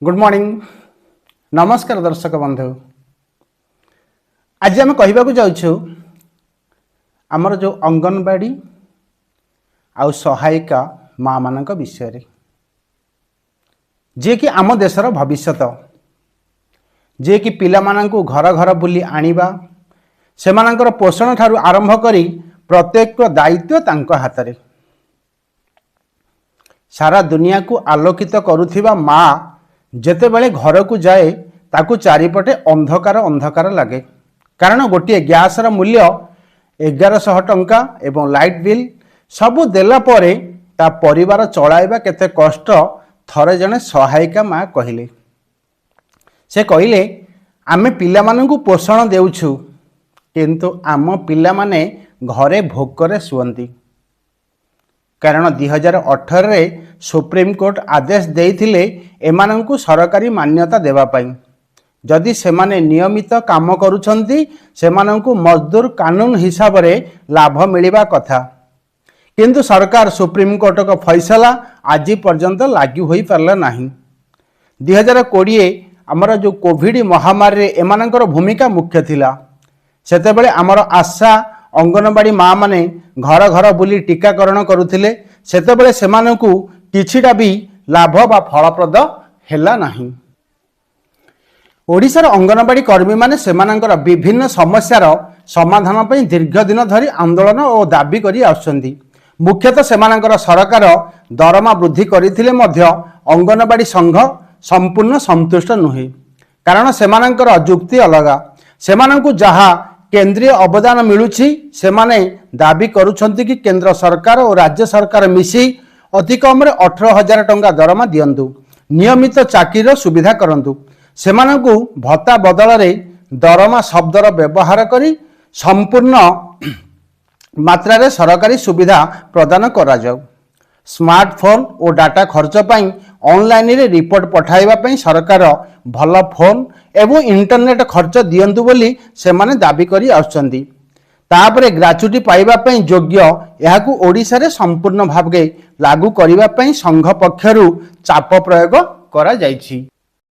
Good morning नमस्कार दर्शक बंधु। आज आम कहवाक जाऊँ आमर जो अंगनवाड़ी आउ सहायिका माँ मान विषय जे कि आम देशर भविष्यत जे कि पिला मानंकु घर घर बुली आनिबा सेमानंकर पोषण ठारू आरंभ करी प्रत्येक दायित्व तांको हाथ रे सारा दुनिया को आलोकित करुथिबा माँ जेतेबेले घर को जाए ताकू चारिपटे अंधकार अंधकार लगे कारण गोटे गैसर मूल्य 1100 टंका एवं लाइट बिल सबू देला परे ता परिवार चलाइबा केते कष्ट थरे जने सहायिका माँ कहले। से कहले आमे पिला मानंकु पोषण देउछु किंतु आम पिला माने घरे भोकरे सुवंती कारण 2018 रे सुप्रीम कोर्ट आदेश देइथिले एमानंकु सरकारी मान्यता देवा पाई जदि सेमाने नियमित काम करूछंती सेमानंकु मजदूर कानून हिसाब रे लाभ मिलिबा कथा किंतु सरकार सुप्रीम कोर्ट को फैसला आज पर्यंत लागू होई पारला नाही। 2020 आमर जो कोविड महामारी रे एमानंकर भूमिका मुख्य थिला सेतेबेले आमर आशा अंगनवाड़ी माँ माने घर घर बुली टीकाकरण करुथिले सेतेबेले सेमानंकु किछिटा भी लाभ बा फलप्रद हेला नाही। ओडिशार अंगनवाड़ी कर्मी माने सेमानंकर विभिन्न समस्यार समाधान पई दीर्घ दिन धरी आंदोलन और दाबी करी आछंती। मुख्यतः सेमानंकर सरकार दरमा वृद्धि करिथिले मध्य अंगनवाड़ी संघ संपूर्ण संतुष्ट नुहे कारण सेमानंकर जुक्ति अलगा सेमानंकु जहा केंद्रीय अवदान मिलुछि सेमाने दाबी करुछंती कि केंद्र सरकार और राज्य सरकार मिसी अति कम 18,000 टंका दरमा दियंतु नियमित चाकरीर सुविधा करंतु सेमानंकु भत्ता बदल रे दरमा शब्दर व्यवहार करी संपूर्ण मात्रा रे सरकारी सुविधा प्रदान करा जाऊ। स्मार्टफोन और डाटा खर्च पाई ऑनलाइन रे रिपोर्ट पठाइबा पई सरकार भल फोन एवं इंटरनेट खर्च दियंतु बोली सेमाने दाबी करी आछंती। तापरे ग्रेच्युटी पाइबा पई योग्य याकू ओडिशा रे संपूर्ण भावे लागू करिबा पई संघ पक्षरु चाप प्रयोग करा जायछि।